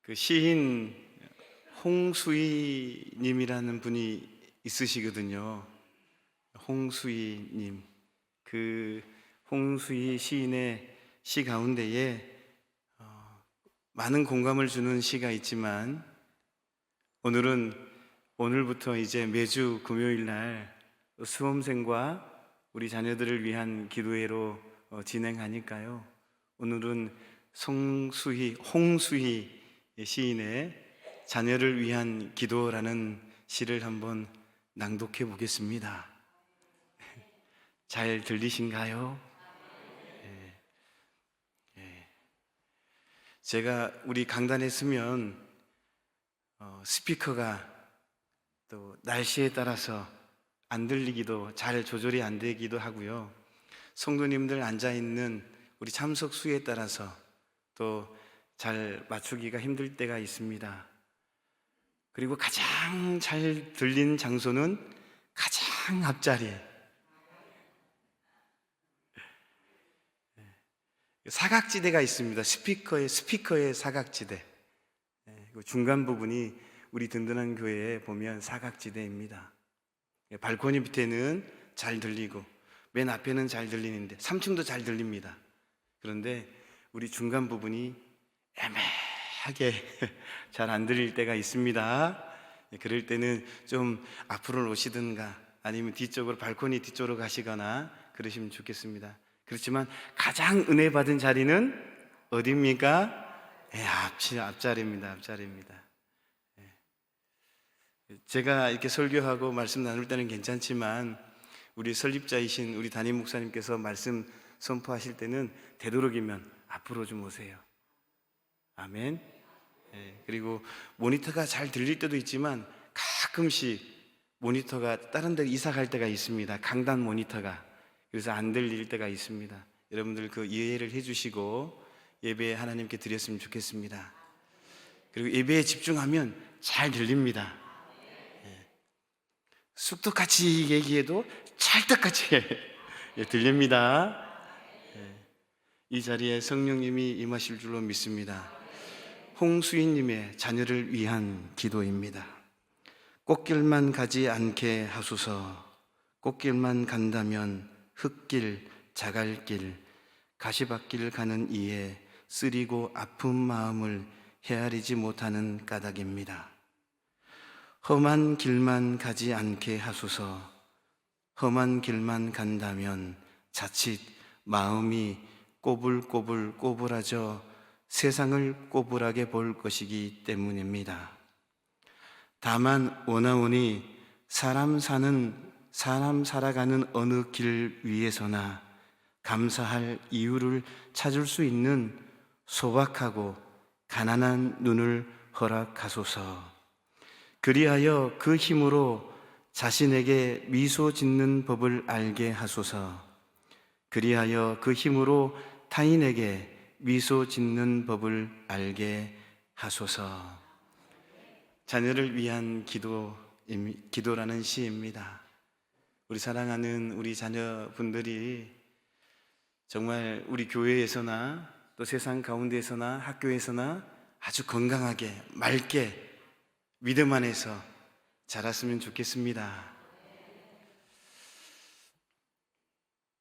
그 시인 홍수희 님이라는 분이 있으시거든요. 홍수희 님. 그 홍수희 시인의 시 가운데에 많은 공감을 주는 시가 있지만, 오늘부터 이제 매주 금요일 날 수험생과 우리 자녀들을 위한 기도회로 진행하니까요. 오늘은 홍수희 시인의 자녀를 위한 기도라는 시를 한번 낭독해 보겠습니다. 잘 들리신가요? 제가 우리 강단에 서면 스피커가 또 날씨에 따라서 안 들리기도, 잘 조절이 안 되기도 하고요. 성도님들 앉아있는 우리 참석 수에 따라서 또 잘 맞추기가 힘들 때가 있습니다. 그리고 가장 잘 들리는 장소는 가장 앞자리, 사각지대가 있습니다. 스피커의 사각지대. 중간 부분이 우리 든든한 교회에 보면 사각지대입니다. 발코니 밑에는 잘 들리고 맨 앞에는 잘 들리는데 3층도 잘 들립니다. 그런데 우리 중간 부분이 애매하게 잘 안 들릴 때가 있습니다. 그럴 때는 좀 앞으로 오시든가 아니면 뒤쪽으로, 발코니 뒤쪽으로 가시거나 그러시면 좋겠습니다. 그렇지만 가장 은혜 받은 자리는 어디입니까? 앞자리입니다. 앞자리입니다. 제가 이렇게 설교하고 말씀 나눌 때는 괜찮지만, 우리 설립자이신 우리 담임 목사님께서 말씀 선포하실 때는 되도록이면 앞으로 좀 오세요. 아멘. 그리고 모니터가 잘 들릴 때도 있지만 가끔씩 모니터가 다른 데 이사 갈 때가 있습니다. 강단 모니터가. 그래서 안 들릴 때가 있습니다. 여러분들 그 이해를 해주시고 예배 하나님께 드렸으면 좋겠습니다. 그리고 예배에 집중하면 잘 들립니다. 쑥떡같이 얘기해도 찰떡같이 들립니다. 이 자리에 성령님이 임하실 줄로 믿습니다. 홍수인님의 자녀를 위한 기도입니다. 꽃길만 가지 않게 하소서. 꽃길만 간다면 흙길, 자갈길, 가시밭길 가는 이에 쓰리고 아픈 마음을 헤아리지 못하는 까닭입니다. 험한 길만 가지 않게 하소서. 험한 길만 간다면 자칫 마음이 꼬불꼬불 꼬부라져 세상을 꼬불하게 볼 것이기 때문입니다. 다만 원하오니 사람 살아가는 어느 길 위에서나 감사할 이유를 찾을 수 있는 소박하고 가난한 눈을 허락하소서. 그리하여 그 힘으로 자신에게 미소 짓는 법을 알게 하소서. 그리하여 그 힘으로 타인에게 미소 짓는 법을 알게 하소서. 자녀를 위한 기도라는 시입니다. 우리 사랑하는 우리 자녀분들이 정말 우리 교회에서나 또 세상 가운데에서나 학교에서나 아주 건강하게 맑게 믿음 안에서 자랐으면 좋겠습니다.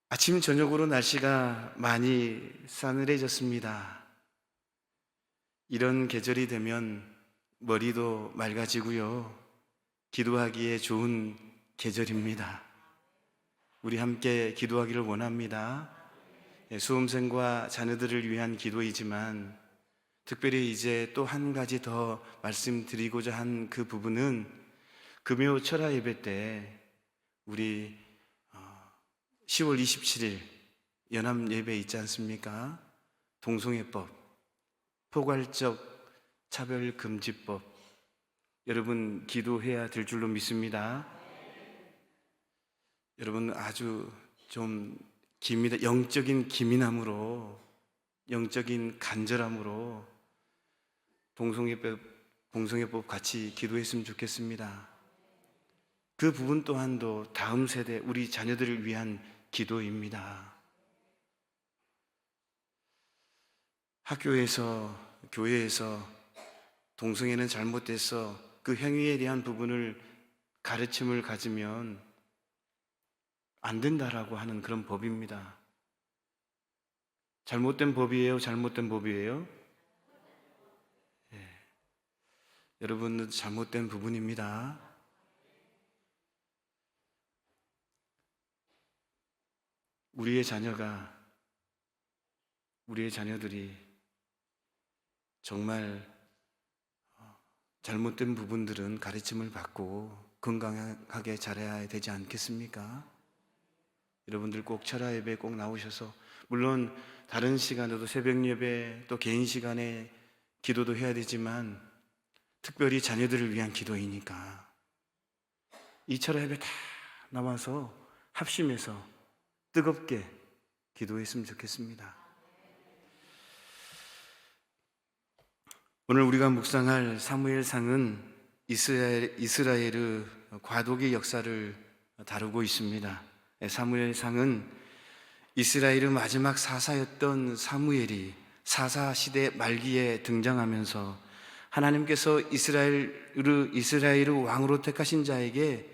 아침 저녁으로 날씨가 많이 싸늘해졌습니다. 이런 계절이 되면 머리도 맑아지고요, 기도하기에 좋은 계절입니다. 우리 함께 기도하기를 원합니다. 수험생과 자녀들을 위한 기도이지만 특별히 이제 또 한 가지 더 말씀드리고자 한 그 부분은 금요 철야 예배 때 우리 10월 27일 연합 예배 있지 않습니까? 동성애법, 포괄적 차별금지법, 여러분 기도해야 될 줄로 믿습니다. 여러분 아주 좀 영적인 기민함으로, 영적인 간절함으로 동성애법 같이 기도했으면 좋겠습니다. 그 부분 또한도 다음 세대 우리 자녀들을 위한 기도입니다. 학교에서, 교회에서 동성애는 잘못됐어, 그 행위에 대한 부분을 가르침을 가지면 안 된다라고 하는 그런 법입니다. 잘못된 법이에요? 잘못된 법이에요? 예. 여러분은 잘못된 부분입니다. 우리의 자녀들이 정말 잘못된 부분들은 가르침을 받고 건강하게 자라야 되지 않겠습니까? 여러분들 꼭 철야 예배 꼭 나오셔서, 물론 다른 시간에도 새벽 예배 또 개인 시간에 기도도 해야 되지만 특별히 자녀들을 위한 기도이니까 이 철야 예배 다 나와서 합심해서 뜨겁게 기도했으면 좋겠습니다. 오늘 우리가 묵상할 사무엘상은 이스라엘의 과도기 역사를 다루고 있습니다. 사무엘상은 이스라엘의 마지막 사사였던 사무엘이 사사 시대 말기에 등장하면서 하나님께서 이스라엘의 왕으로 택하신 자에게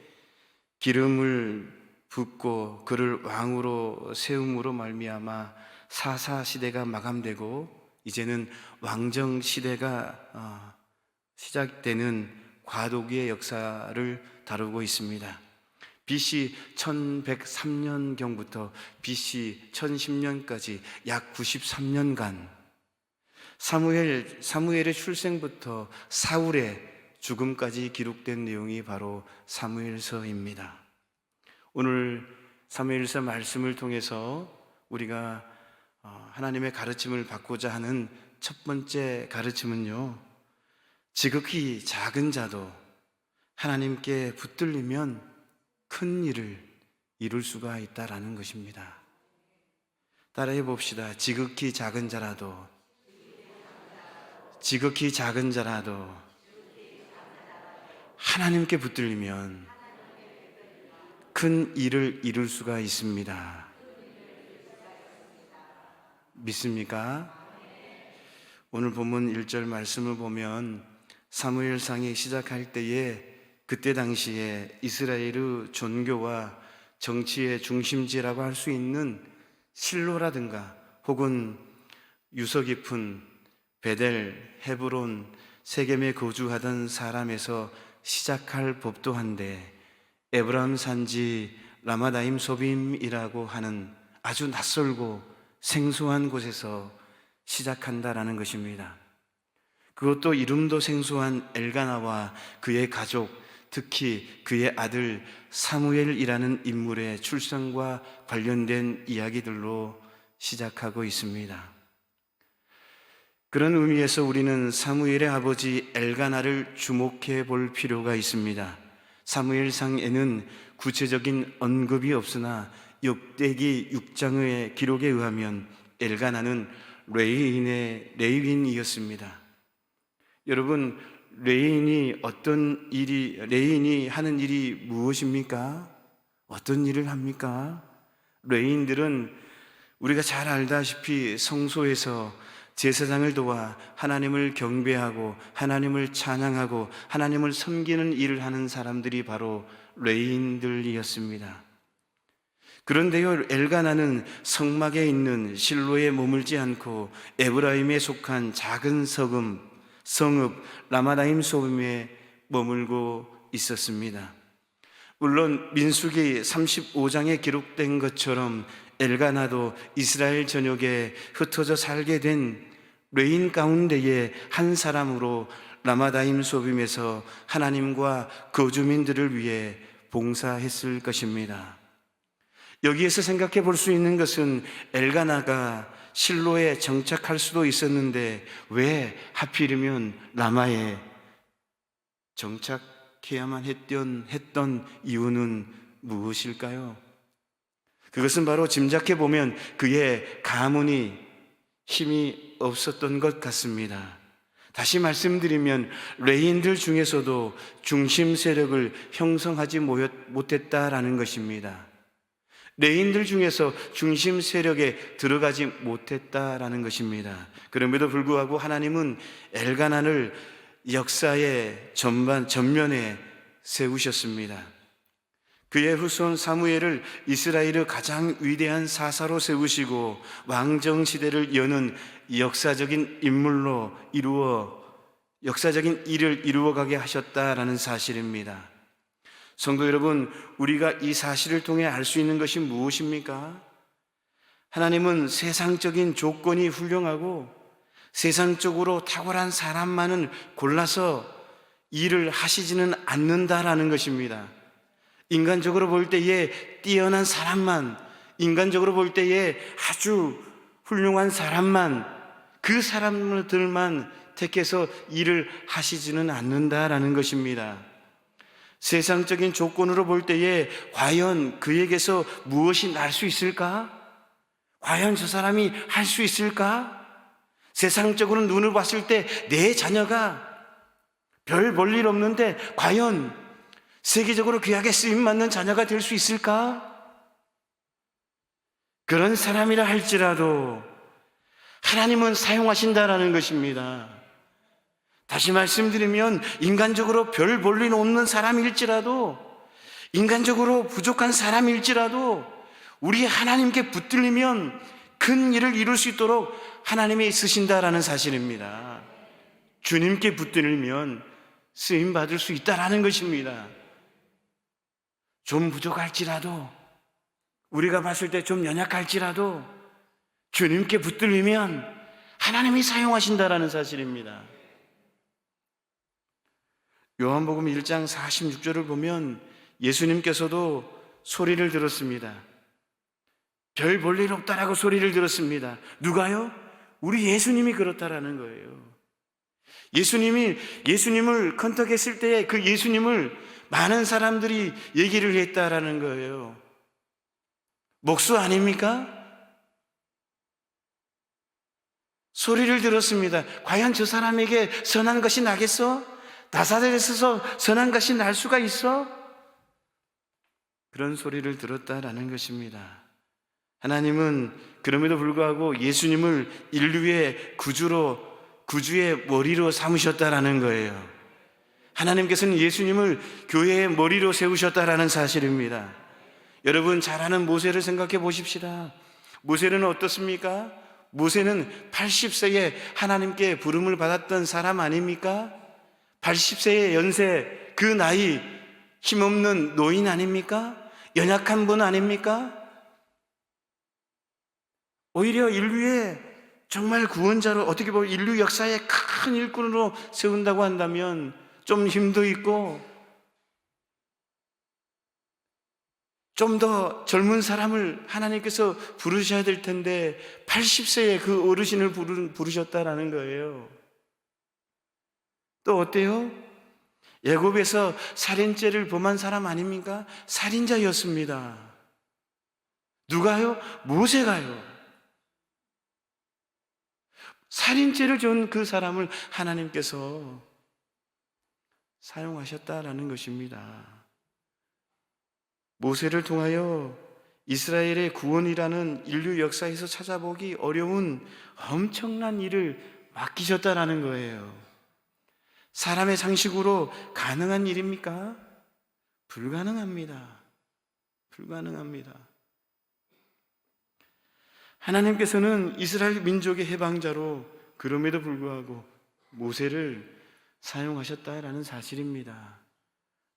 기름을 붓고 그를 왕으로 세움으로 말미암아 사사 시대가 마감되고 이제는 왕정 시대가 시작되는 과도기의 역사를 다루고 있습니다. BC 1103년경부터 BC 1010년까지 약 93년간 사무엘의 출생부터 사울의 죽음까지 기록된 내용이 바로 사무엘서입니다. 오늘 사무엘서 말씀을 통해서 우리가 하나님의 가르침을 받고자 하는 첫 번째 가르침은요, 지극히 작은 자도 하나님께 붙들리면 큰 일을 이룰 수가 있다라는 것입니다. 따라해 봅시다. 지극히 작은 자라도 하나님께 붙들리면 큰 일을 이룰 수가 있습니다. 믿습니까? 오늘 본문 1절 말씀을 보면 사무엘상이 시작할 때에 그때 당시에 이스라엘의 종교와 정치의 중심지라고 할 수 있는 실로라든가 혹은 유서 깊은 베델, 헤브론, 세겜에 거주하던 사람에서 시작할 법도 한데 에브라임 산지 라마다임 소빔이라고 하는 아주 낯설고 생소한 곳에서 시작한다라는 것입니다. 그것도 이름도 생소한 엘가나와 그의 가족, 특히 그의 아들 사무엘이라는 인물의 출생과 관련된 이야기들로 시작하고 있습니다. 그런 의미에서 우리는 사무엘의 아버지 엘가나를 주목해 볼 필요가 있습니다. 사무엘상에는 구체적인 언급이 없으나 역대기 6장의 기록에 의하면 엘가나는 레위인이었습니다. 여러분, 레위인이 하는 일이 무엇입니까? 어떤 일을 합니까? 레위인들은 우리가 잘 알다시피 성소에서 제사장을 도와 하나님을 경배하고 하나님을 찬양하고 하나님을 섬기는 일을 하는 사람들이 바로 레위인들이었습니다. 그런데요, 엘가나는 성막에 있는 실로에 머물지 않고 에브라임에 속한 작은 성읍 라마다임 소빔에 머물고 있었습니다. 물론 민수기 35장에 기록된 것처럼 엘가나도 이스라엘 전역에 흩어져 살게 된 레인 가운데의 한 사람으로 라마다임 소빔에서 하나님과 거주민들을 위해 봉사했을 것입니다. 여기에서 생각해 볼 수 있는 것은 엘가나가 실로에 정착할 수도 있었는데 왜 하필이면 라마에 정착해야만 했던 이유는 무엇일까요? 그것은 바로 짐작해 보면 그의 가문이 힘이 없었던 것 같습니다. 다시 말씀드리면 레인들 중에서도 중심 세력을 형성하지 못했다라는 것입니다. 레인들 중에서 중심 세력에 들어가지 못했다라는 것입니다. 그럼에도 불구하고 하나님은 엘가나를 역사의 전면에 세우셨습니다. 그의 후손 사무엘을 이스라엘의 가장 위대한 사사로 세우시고 왕정 시대를 여는 역사적인 인물로 역사적인 일을 이루어가게 하셨다라는 사실입니다. 성도 여러분, 우리가 이 사실을 통해 알 수 있는 것이 무엇입니까? 하나님은 세상적인 조건이 훌륭하고 세상적으로 탁월한 사람만을 골라서 일을 하시지는 않는다라는 것입니다. 인간적으로 볼 때에 뛰어난 사람만, 인간적으로 볼 때에 아주 훌륭한 사람만, 그 사람들만 택해서 일을 하시지는 않는다라는 것입니다. 세상적인 조건으로 볼 때에 과연 그에게서 무엇이 날 수 있을까? 과연 저 사람이 할 수 있을까? 세상적으로 눈을 봤을 때 내 자녀가 별 볼일 없는데 과연 세계적으로 귀하게 쓰임받는 자녀가 될 수 있을까? 그런 사람이라 할지라도 하나님은 사용하신다라는 것입니다. 다시 말씀드리면 인간적으로 별 볼일 없는 사람일지라도, 인간적으로 부족한 사람일지라도 우리 하나님께 붙들리면 큰 일을 이룰 수 있도록 하나님이 쓰신다라는 사실입니다. 주님께 붙들면 쓰임 받을 수 있다라는 것입니다. 좀 부족할지라도, 우리가 봤을 때 좀 연약할지라도 주님께 붙들리면 하나님이 사용하신다라는 사실입니다. 요한복음 1장 46절을 보면 예수님께서도 소리를 들었습니다. 별 볼 일 없다라고 소리를 들었습니다. 누가요? 우리 예수님이 그렇다라는 거예요. 예수님을 컨택했을 때 그 예수님을 많은 사람들이 얘기를 했다라는 거예요. 목수 아닙니까? 소리를 들었습니다. 과연 저 사람에게 선한 것이 나겠어? 나사렛에 있어서 선한 것이 날 수가 있어? 그런 소리를 들었다라는 것입니다. 하나님은 그럼에도 불구하고 예수님을 인류의 구주의 머리로 삼으셨다라는 거예요. 하나님께서는 예수님을 교회의 머리로 세우셨다라는 사실입니다. 여러분 잘 아는 모세를 생각해 보십시다. 모세는 어떻습니까? 모세는 80세에 하나님께 부름을 받았던 사람 아닙니까? 80세의 연세, 그 나이, 힘없는 노인 아닙니까? 연약한 분 아닙니까? 오히려 인류의 정말 구원자로, 어떻게 보면 인류 역사의 큰 일꾼으로 세운다고 한다면 좀 힘도 있고 좀 더 젊은 사람을 하나님께서 부르셔야 될 텐데 80세에 그 어르신을 부르셨다라는 거예요. 또 어때요? 애굽에서 살인죄를 범한 사람 아닙니까? 살인자였습니다. 누가요? 모세가요. 살인죄를 지은 그 사람을 하나님께서 사용하셨다라는 것입니다. 모세를 통하여 이스라엘의 구원이라는 인류 역사에서 찾아보기 어려운 엄청난 일을 맡기셨다라는 거예요. 사람의 상식으로 가능한 일입니까? 불가능합니다. 불가능합니다. 하나님께서는 이스라엘 민족의 해방자로 그럼에도 불구하고 모세를 사용하셨다라는 사실입니다.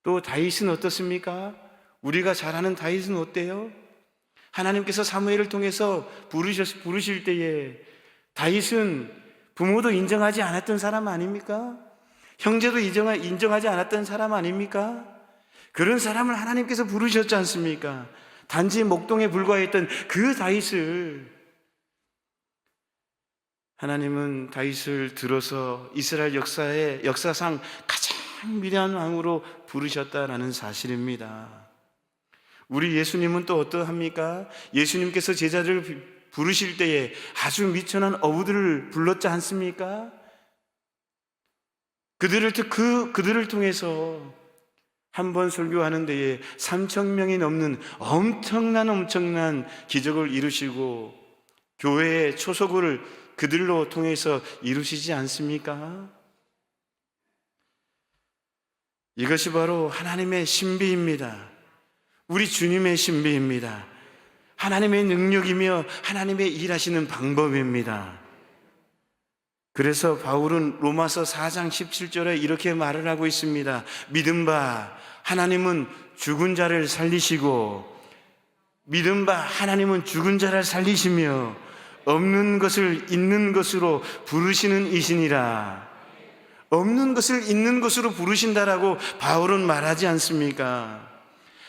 또 다윗은 어떻습니까? 우리가 잘 아는 다윗은 어때요? 하나님께서 사무엘을 통해서 부르실 때에 다윗은 부모도 인정하지 않았던 사람 아닙니까? 형제도 인정하지 않았던 사람 아닙니까? 그런 사람을 하나님께서 부르셨지 않습니까? 단지 목동에 불과했던 그 다윗을 하나님은 다윗을 들어서 이스라엘 역사상 가장 위대한 왕으로 부르셨다라는 사실입니다. 우리 예수님은 또 어떠합니까? 예수님께서 제자들을 부르실 때에 아주 미천한 어부들을 불렀지 않습니까? 그들을 통해서 한 번 설교하는 데에 3,000명이 넘는 엄청난 기적을 이루시고 교회의 초소를 그들로 통해서 이루시지 않습니까? 이것이 바로 하나님의 신비입니다. 우리 주님의 신비입니다. 하나님의 능력이며 하나님의 일하시는 방법입니다. 그래서 바울은 로마서 4장 17절에 이렇게 말을 하고 있습니다. 믿음 바 하나님은 죽은 자를 살리시고, 믿음 바 하나님은 죽은 자를 살리시며 없는 것을 있는 것으로 부르시는 이시니라. 없는 것을 있는 것으로 부르신다라고 바울은 말하지 않습니까?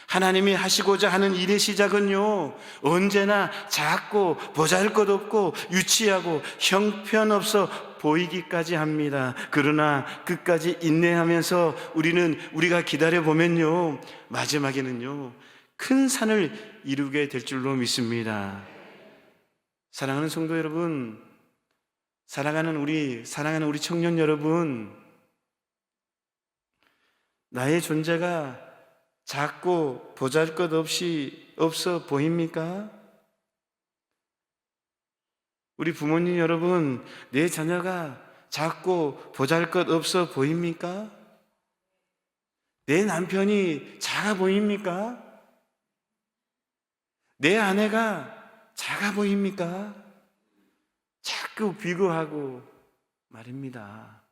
하나님이 하시고자 하는 일의 시작은요, 언제나 작고 보잘것없고 유치하고 형편없어 보이기까지 합니다. 그러나 끝까지 인내하면서 우리가 기다려보면요, 마지막에는요 큰 산을 이루게 될 줄로 믿습니다. 사랑하는 성도 여러분, 사랑하는 우리 청년 여러분, 나의 존재가 작고 보잘것없어 보입니까? 우리 부모님 여러분, 내 자녀가 작고 보잘것없어 보입니까? 내 남편이 작아 보입니까? 내 아내가 작아 보입니까? 자꾸 비교하고 말입니다.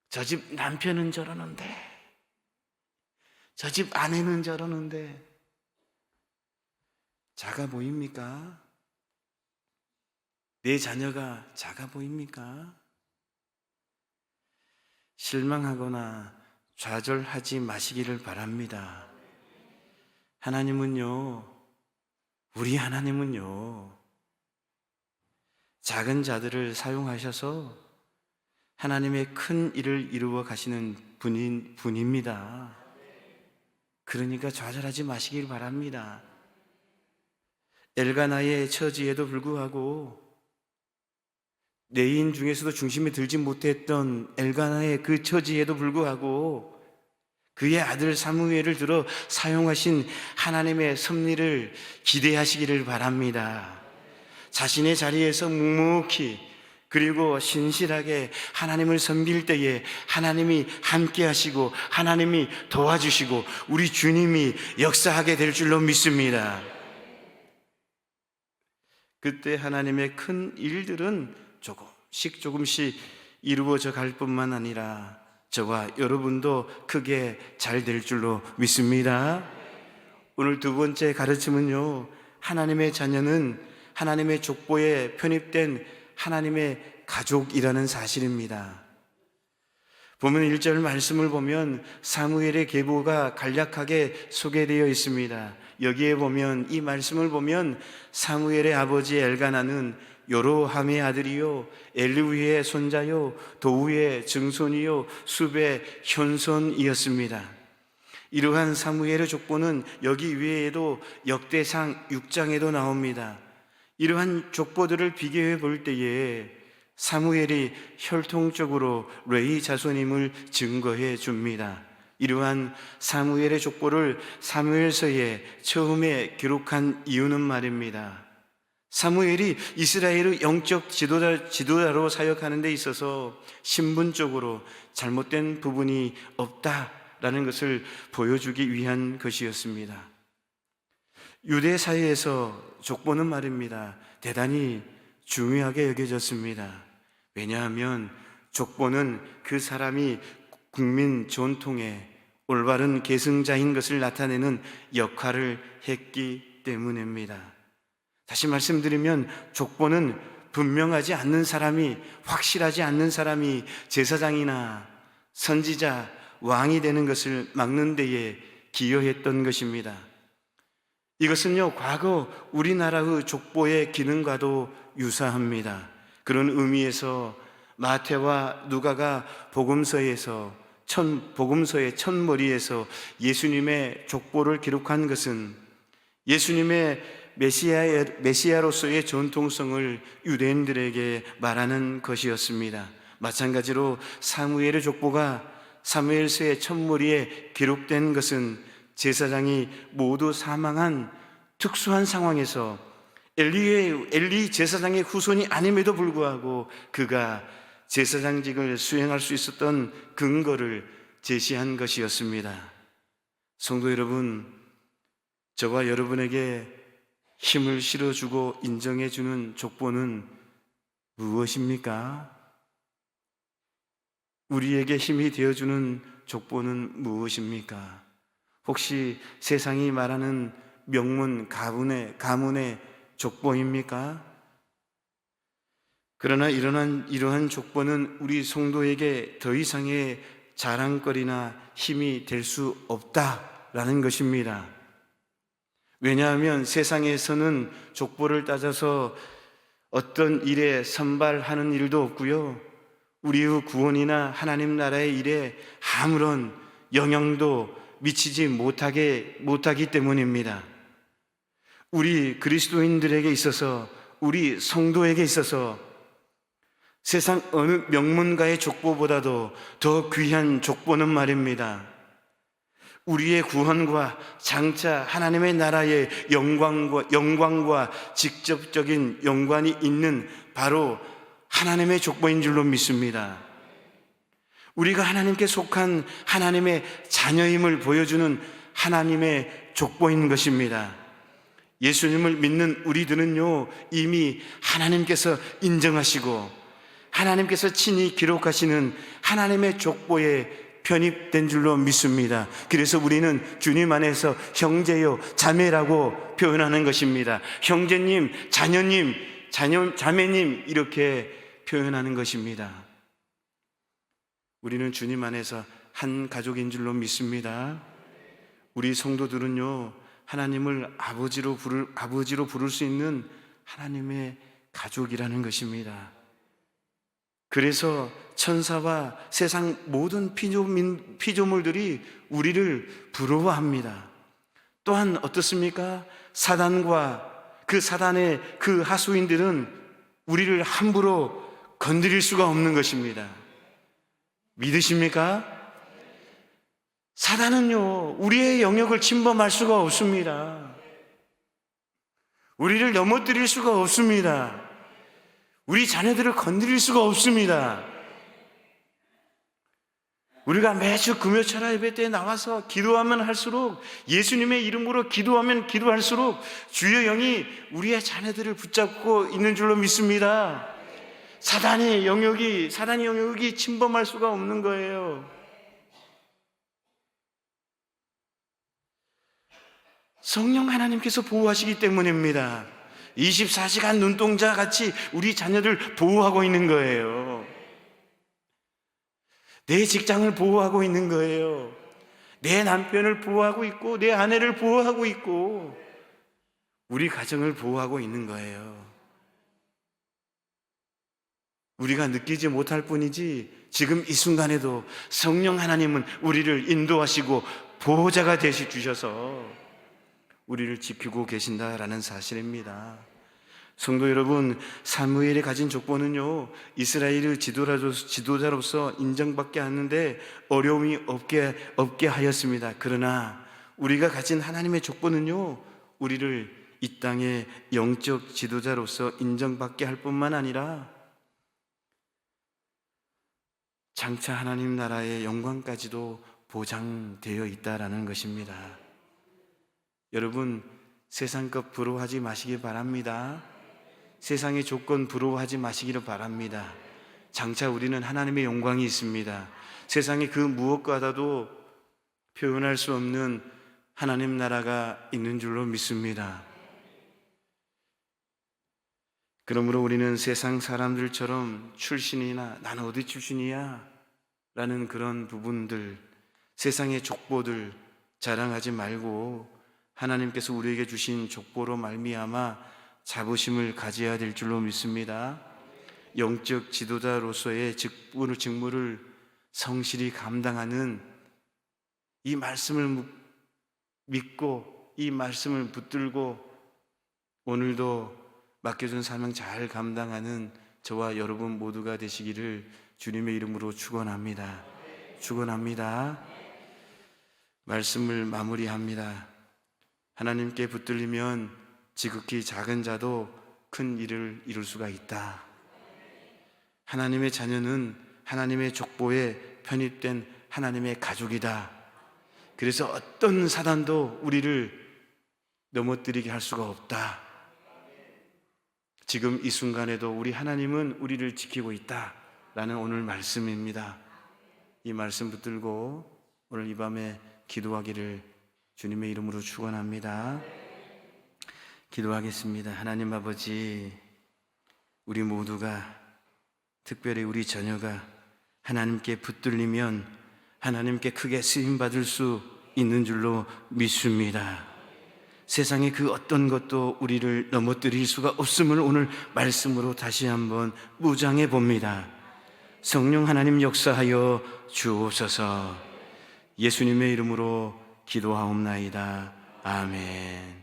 저 집 남편은 저러는데, 저 집 아내는 저러는데, 작아 보입니까? 내 자녀가 작아 보입니까? 실망하거나 좌절하지 마시기를 바랍니다. 우리 하나님은요, 작은 자들을 사용하셔서 하나님의 큰 일을 이루어 가시는 분입니다. 그러니까 좌절하지 마시길 바랍니다. 엘가나의 처지에도 불구하고, 내인 중에서도 중심에 들지 못했던 엘가나의 그 처지에도 불구하고 그의 아들 사무엘을 들어 사용하신 하나님의 섭리를 기대하시기를 바랍니다. 자신의 자리에서 묵묵히 그리고 신실하게 하나님을 섬길 때에 하나님이 함께 하시고 하나님이 도와주시고 우리 주님이 역사하게 될 줄로 믿습니다. 그때 하나님의 큰 일들은 조금씩 이루어져 갈 뿐만 아니라 저와 여러분도 크게 잘 될 줄로 믿습니다. 오늘 두 번째 가르침은요, 하나님의 자녀는 하나님의 족보에 편입된 하나님의 가족이라는 사실입니다. 보면 1절 말씀을 보면 사무엘의 계보가 간략하게 소개되어 있습니다. 여기에 보면, 이 말씀을 보면 사무엘의 아버지 엘가나는 요로함의 아들이요 엘리후의 손자요 도우의 증손이요 숲의 현손이었습니다. 이러한 사무엘의 족보는 여기 외에도 역대상 6장에도 나옵니다. 이러한 족보들을 비교해 볼 때에 사무엘이 혈통적으로 레위 자손임을 증거해 줍니다. 이러한 사무엘의 족보를 사무엘서에 처음에 기록한 이유는 말입니다, 사무엘이 이스라엘의 영적 지도자로 사역하는 데 있어서 신분적으로 잘못된 부분이 없다라는 것을 보여주기 위한 것이었습니다. 유대 사회에서 족보는 말입니다, 대단히 중요하게 여겨졌습니다. 왜냐하면 족보는 그 사람이 국민 전통의 올바른 계승자인 것을 나타내는 역할을 했기 때문입니다. 다시 말씀드리면 족보는 분명하지 않는 사람이, 확실하지 않는 사람이 제사장이나 선지자, 왕이 되는 것을 막는 데에 기여했던 것입니다. 이것은요, 과거 우리나라의 족보의 기능과도 유사합니다. 그런 의미에서 마태와 누가가 복음서의 첫머리에서 예수님의 족보를 기록한 것은 예수님의 메시아로서의 전통성을 유대인들에게 말하는 것이었습니다. 마찬가지로 사무엘의 족보가 사무엘서의 첫머리에 기록된 것은 제사장이 모두 사망한 특수한 상황에서 엘리 제사장의 후손이 아님에도 불구하고 그가 제사장직을 수행할 수 있었던 근거를 제시한 것이었습니다. 성도 여러분, 저와 여러분에게 힘을 실어주고 인정해주는 족보는 무엇입니까? 우리에게 힘이 되어주는 족보는 무엇입니까? 혹시 세상이 말하는 명문, 가문의 족보입니까? 그러나 이러한 족보는 우리 성도에게 더 이상의 자랑거리나 힘이 될 수 없다라는 것입니다. 왜냐하면 세상에서는 족보를 따져서 어떤 일에 선발하는 일도 없고요, 우리의 구원이나 하나님 나라의 일에 아무런 영향도 미치지 못하기 때문입니다. 우리 그리스도인들에게 있어서, 우리 성도에게 있어서 세상 어느 명문가의 족보보다도 더 귀한 족보는 말입니다, 우리의 구원과 장차 하나님의 나라의 영광과 직접적인 연관이 있는 바로 하나님의 족보인 줄로 믿습니다. 우리가 하나님께 속한 하나님의 자녀임을 보여주는 하나님의 족보인 것입니다. 예수님을 믿는 우리들은요, 이미 하나님께서 인정하시고 하나님께서 친히 기록하시는 하나님의 족보에 편입된 줄로 믿습니다. 그래서 우리는 주님 안에서 형제요, 자매라고 표현하는 것입니다. 형제님, 자녀님, 자매님, 이렇게 표현하는 것입니다. 우리는 주님 안에서 한 가족인 줄로 믿습니다. 우리 성도들은요, 하나님을 아버지로 부를 수 있는 하나님의 가족이라는 것입니다. 그래서 천사와 세상 모든 피조물들이 우리를 부러워합니다. 또한 어떻습니까? 사단과 사단의 그 하수인들은 우리를 함부로 건드릴 수가 없는 것입니다. 믿으십니까? 사단은요, 우리의 영역을 침범할 수가 없습니다. 우리를 넘어뜨릴 수가 없습니다. 우리 자녀들을 건드릴 수가 없습니다. 우리가 매주 금요철야 예배 때 나와서 기도하면 할수록, 예수님의 이름으로 기도하면 기도할수록 주의 영이 우리의 자녀들을 붙잡고 있는 줄로 믿습니다. 사단의 영역이 침범할 수가 없는 거예요. 성령 하나님께서 보호하시기 때문입니다. 24시간 눈동자 같이 우리 자녀들 보호하고 있는 거예요. 내 직장을 보호하고 있는 거예요. 내 남편을 보호하고 있고, 내 아내를 보호하고 있고, 우리 가정을 보호하고 있는 거예요. 우리가 느끼지 못할 뿐이지, 지금 이 순간에도 성령 하나님은 우리를 인도하시고 보호자가 되시 주셔서 우리를 지키고 계신다라는 사실입니다. 성도 여러분, 사무엘이 가진 족보는요, 이스라엘의 지도자로서 인정받게 하는데 어려움이 없게 하였습니다. 그러나 우리가 가진 하나님의 족보는요, 우리를 이 땅의 영적 지도자로서 인정받게 할 뿐만 아니라 장차 하나님 나라의 영광까지도 보장되어 있다라는 것입니다. 여러분, 세상 것 부러워하지 마시기 바랍니다. 세상의 조건 부러워하지 마시기를 바랍니다. 장차 우리는 하나님의 영광이 있습니다. 세상의 그 무엇과도 표현할 수 없는 하나님 나라가 있는 줄로 믿습니다. 그러므로 우리는 세상 사람들처럼 출신이나 나는 어디 출신이야 라는 그런 부분들, 세상의 족보들 자랑하지 말고 하나님께서 우리에게 주신 족보로 말미암아 자부심을 가져야 될 줄로 믿습니다. 영적 지도자로서의 직무를 성실히 감당하는, 이 말씀을 믿고 이 말씀을 붙들고 오늘도 맡겨준 사명 잘 감당하는 저와 여러분 모두가 되시기를 주님의 이름으로 축원합니다. 말씀을 마무리합니다. 하나님께 붙들리면 지극히 작은 자도 큰 일을 이룰 수가 있다. 하나님의 자녀는 하나님의 족보에 편입된 하나님의 가족이다. 그래서 어떤 사단도 우리를 넘어뜨리게 할 수가 없다. 지금 이 순간에도 우리 하나님은 우리를 지키고 있다라는 오늘 말씀입니다. 이 말씀 붙들고 오늘 이 밤에 기도하기를 주님의 이름으로 축원합니다. 기도하겠습니다. 하나님 아버지, 우리 모두가, 특별히 우리 자녀가 하나님께 붙들리면 하나님께 크게 쓰임받을 수 있는 줄로 믿습니다. 세상의 그 어떤 것도 우리를 넘어뜨릴 수가 없음을 오늘 말씀으로 다시 한번 무장해 봅니다. 성령 하나님 역사하여 주옵소서. 예수님의 이름으로 기도하옵나이다. 아멘.